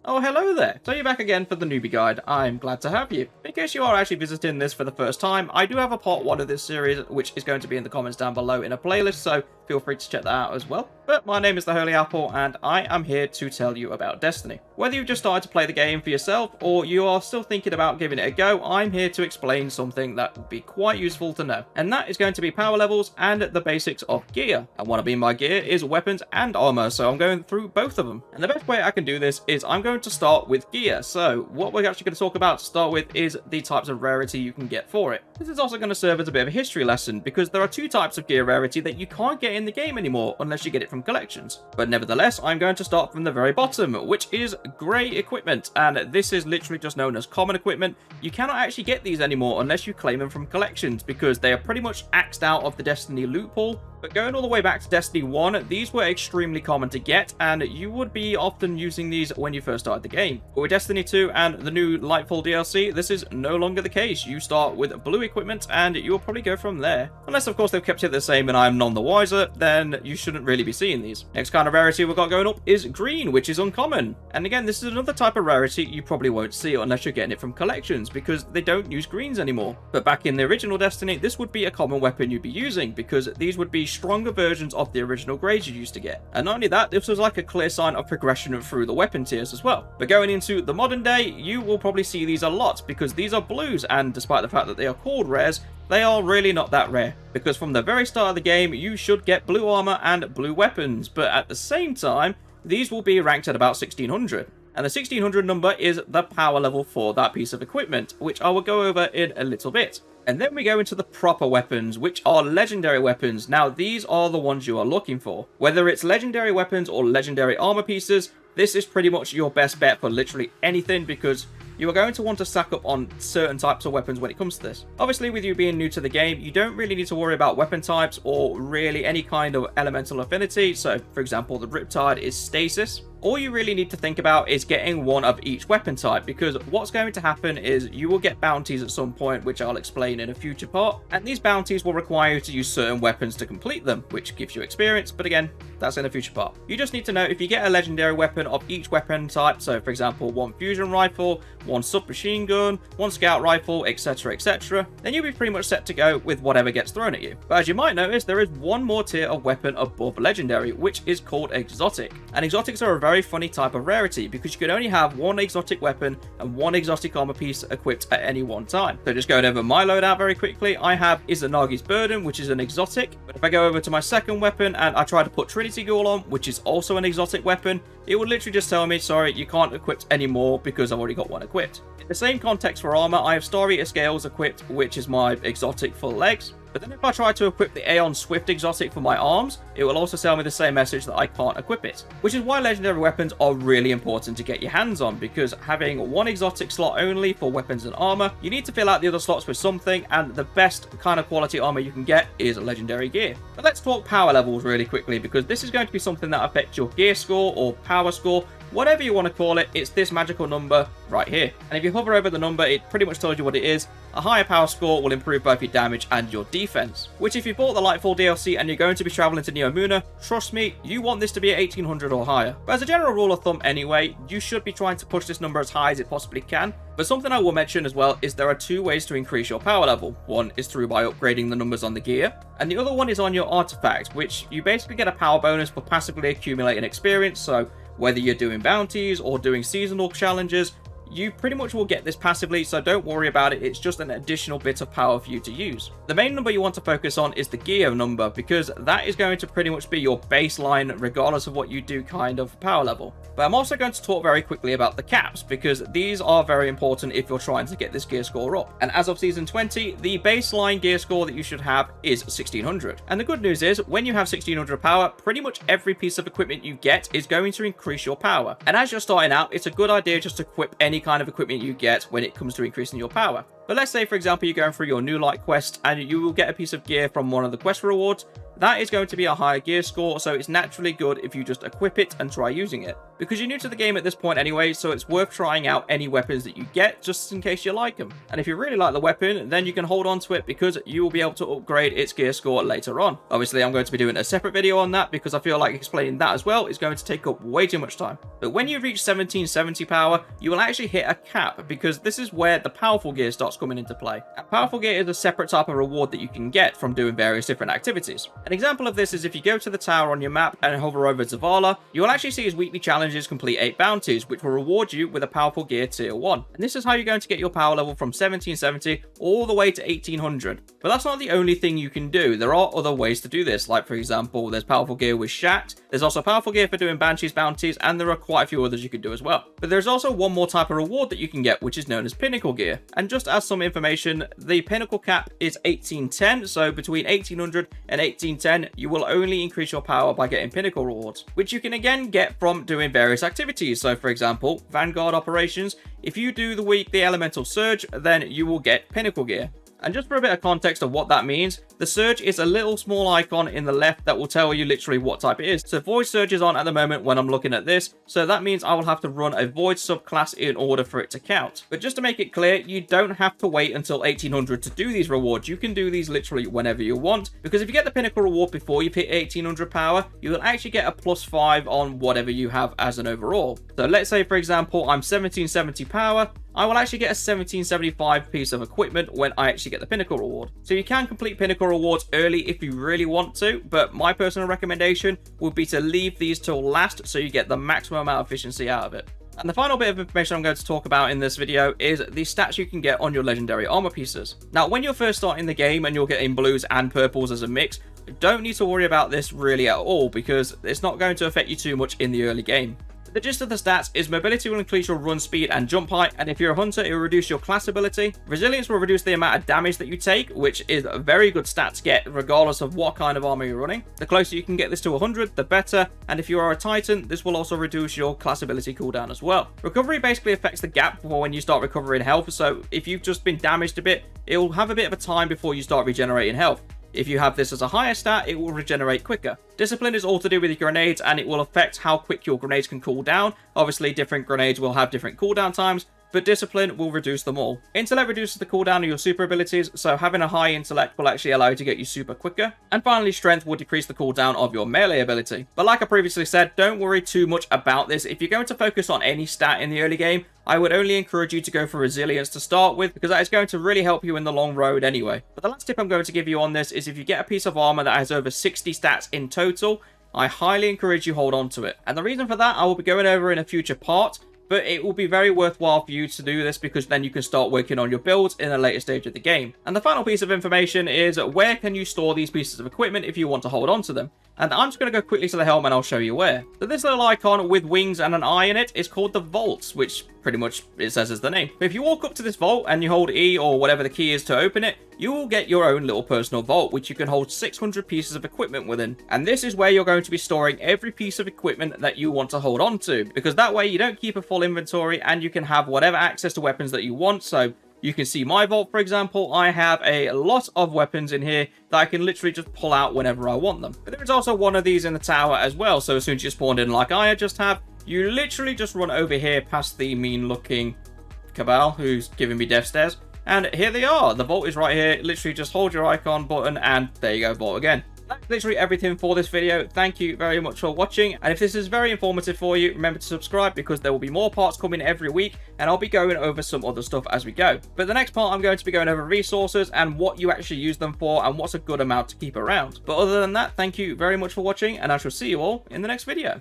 Oh, hello there. So you're back again for the newbie guide. I'm glad to have you. In case you are actually visiting this for the first time, I do have a part 1 of this series, which is going to be in the comments down below in a playlist, so feel free to check that out as well. But my name is the Holy Apple, and I am here to tell you about Destiny. Whether you've just started to play the game for yourself, or you are still thinking about giving it a go, I'm here to explain something that would be quite useful to know. And that is going to be power levels and the basics of gear. And what I mean by gear is weapons and armor, so I'm going through both of them. And the best way I can do this is I'm going to start with gear. So what we're actually going to talk about to start with is the types of rarity you can get for it. This is also going to serve as a bit of a history lesson, because there are 2 types of gear rarity that you can't get in the game anymore unless you get it from collections. But nevertheless, I'm going to start from the very bottom, which is grey equipment, and this is literally just known as common equipment. You cannot actually get these anymore unless you claim them from collections, because they are pretty much axed out of the Destiny loot pool. But going all the way back to Destiny 1, these were extremely common to get, and you would be often using these when you first started the game. But with Destiny 2 and the new Lightfall DLC, this is no longer the case. You start with blue equipment, and you'll probably go from there. Unless, of course, they've kept it the same and I'm none the wiser, then you shouldn't really be seeing these. Next kind of rarity we've got going up is green, which is uncommon. And again, this is another type of rarity you probably won't see unless you're getting it from collections, because they don't use greens anymore. But back in the original Destiny, this would be a common weapon you'd be using, because these would be stronger versions of the original grades you used to get. And not only that, this was like a clear sign of progression through the weapon tiers as well. But going into the modern day, you will probably see these a lot, because these are blues, and despite the fact that they are called rares, they are really not that rare, because from the very start of the game you should get blue armor and blue weapons, but at the same time these will be ranked at about 1600. And the 1600 number is the power level for that piece of equipment, which I will go over in a little bit. And then we go into the proper weapons, which are legendary weapons. Now, these are the ones you are looking for. Whether it's legendary weapons or legendary armor pieces, this is pretty much your best bet for literally anything, because you are going to want to stack up on certain types of weapons when it comes to this. Obviously, with you being new to the game, you don't really need to worry about weapon types or really any kind of elemental affinity. So, for example, the Riptide is stasis. All you really need to think about is getting one of each weapon type, because what's going to happen is you will get bounties at some point, which I'll explain in a future part, and these bounties will require you to use certain weapons to complete them, which gives you experience, but again, that's in a future part. You just need to know if you get a legendary weapon of each weapon type, so for example, 1 fusion rifle, 1 submachine gun, 1 scout rifle, etc, then you'll be pretty much set to go with whatever gets thrown at you. But as you might notice, there is one more tier of weapon above legendary, which is called exotic. And exotics are a very funny type of rarity, because you can only have 1 exotic weapon and 1 exotic armor piece equipped at any one time. So just going over my loadout very quickly, I have Izanagi's Burden, which is an exotic. But if I go over to my second weapon and I try to put Trinity Ghoul on, which is also an exotic weapon, it would literally just tell me, sorry, you can't equip anymore because I've already got 1 equipped. In the same context for armor, I have Starry Scales equipped, which is my exotic full legs. But then if I try to equip the Aeon Swift exotic for my arms, it will also tell me the same message that I can't equip it. Which is why legendary weapons are really important to get your hands on, because having 1 exotic slot only for weapons and armor, you need to fill out the other slots with something, and the best kind of quality armor you can get is legendary gear. But let's talk power levels really quickly, because this is going to be something that affects your gear score or power score, whatever you want to call it. It's this magical number right here. And if you hover over the number, it pretty much tells you what it is. A higher power score will improve both your damage and your defense, which if you bought the Lightfall DLC and you're going to be traveling to Neomuna, trust me, you want this to be at 1800 or higher. But as a general rule of thumb anyway, you should be trying to push this number as high as it possibly can. But something I will mention as well is there are 2 ways to increase your power level. One is through by upgrading the numbers on the gear, and the other one is on your artifact, which you basically get a power bonus for passively accumulating experience. So whether you're doing bounties or doing seasonal challenges, you pretty much will get this passively, so don't worry about it. It's just an additional bit of power for you to use. The main number you want to focus on is the gear number, because that is going to pretty much be your baseline regardless of what you do kind of power level. But I'm also going to talk very quickly about the caps, because these are very important if you're trying to get this gear score up. And as of season 20, the baseline gear score that you should have is 1600. And the good news is, when you have 1600 power, pretty much every piece of equipment you get is going to increase your power. And as you're starting out, it's a good idea just to equip any kind of equipment you get when it comes to increasing your power. But let's say, for example, you're going through your new light quest and you will get a piece of gear from one of the quest rewards. That is going to be a higher gear score, so it's naturally good if you just equip it and try using it. Because you're new to the game at this point anyway, so it's worth trying out any weapons that you get, just in case you like them. And if you really like the weapon, then you can hold on to it because you will be able to upgrade its gear score later on. Obviously, I'm going to be doing a separate video on that because I feel like explaining that as well is going to take up way too much time. But when you reach 1770 power, you will actually hit a cap, because this is where the powerful gear starts coming into play. And powerful gear is a separate type of reward that you can get from doing various different activities. An example of this is if you go to the tower on your map and hover over Zavala, you will actually see his weekly challenges complete 8 bounties, which will reward you with a powerful gear tier 1. And this is how you're going to get your power level from 1770 all the way to 1800. But that's not the only thing you can do. There are other ways to do this, like for example, there's powerful gear with Shacked, there's also powerful gear for doing Banshees bounties, and there are quite a few others you could do as well. But there's also one more type of reward that you can get, which is known as Pinnacle gear. And just as some information, the Pinnacle cap is 1810, so between 1800 and 1810, you will only increase your power by getting Pinnacle rewards, which you can again get from doing various activities. So for example, Vanguard operations, if you do the weekly Elemental Surge, then you will get Pinnacle gear. And just for a bit of context of what that means, the Surge is a little small icon in the left that will tell you literally what type it is. So Void Surge is on at the moment when I'm looking at this, so that means I will have to run a Void subclass in order for it to count. But just to make it clear, you don't have to wait until 1800 to do these rewards. You can do these literally whenever you want, because if you get the Pinnacle reward before you hit 1800 power, you will actually get a +5 on whatever you have as an overall. So let's say, for example, I'm 1770 power, I will actually get a 1775 piece of equipment when I actually get the Pinnacle reward. So you can complete Pinnacle rewards early if you really want to, but my personal recommendation would be to leave these till last so you get the maximum amount of efficiency out of it. And the final bit of information I'm going to talk about in this video is the stats you can get on your legendary armor pieces. Now, when you're first starting the game and you're getting blues and purples as a mix, you don't need to worry about this really at all, because it's not going to affect you too much in the early game. The gist of the stats is mobility will increase your run speed and jump height, and if you're a hunter, it will reduce your class ability. Resilience will reduce the amount of damage that you take, which is a very good stat to get regardless of what kind of armor you're running. The closer you can get this to 100, the better, and if you are a Titan, this will also reduce your class ability cooldown as well. Recovery basically affects the gap for when you start recovering health, so if you've just been damaged a bit, it will have a bit of a time before you start regenerating health. If you have this as a higher stat, it will regenerate quicker. Discipline is all to do with your grenades, and it will affect how quick your grenades can cool down. Obviously, different grenades will have different cooldown times, but discipline will reduce them all. Intellect reduces the cooldown of your super abilities, so having a high intellect will actually allow you to get you super quicker. And finally, strength will decrease the cooldown of your melee ability. But like I previously said, don't worry too much about this. If you're going to focus on any stat in the early game, I would only encourage you to go for resilience to start with, because that is going to really help you in the long road anyway. But the last tip I'm going to give you on this is if you get a piece of armor that has over 60 stats in total, I highly encourage you hold on to it. And the reason for that I will be going over in a future part, but it will be very worthwhile for you to do this, because then you can start working on your builds in a later stage of the game. And the final piece of information is where can you store these pieces of equipment if you want to hold on to them. And I'm just going to go quickly to the helm and I'll show you where. So this little icon with wings and an eye in it is called the vaults, which pretty much it says as the name. But if you walk up to this vault and you hold E or whatever the key is to open it, you will get your own little personal vault, which you can hold 600 pieces of equipment within. And this is where you're going to be storing every piece of equipment that you want to hold on to, because that way you don't keep a full inventory and you can have whatever access to weapons that you want. So you can see my vault, for example, I have a lot of weapons in here that I can literally just pull out whenever I want them. But there is also one of these in the tower as well, so as soon as you spawned in like I just have, you literally just run over here past the mean-looking Cabal who's giving me death stares, and here they are. The vault is right here. Literally just hold your icon button and there you go, vault again. That's literally everything for this video. Thank you very much for watching, and if this is very informative for you, remember to subscribe, because there will be more parts coming every week and I'll be going over some other stuff as we go. But the next part I'm going to be going over resources and what you actually use them for and what's a good amount to keep around. But other than that, thank you very much for watching, and I shall see you all in the next video.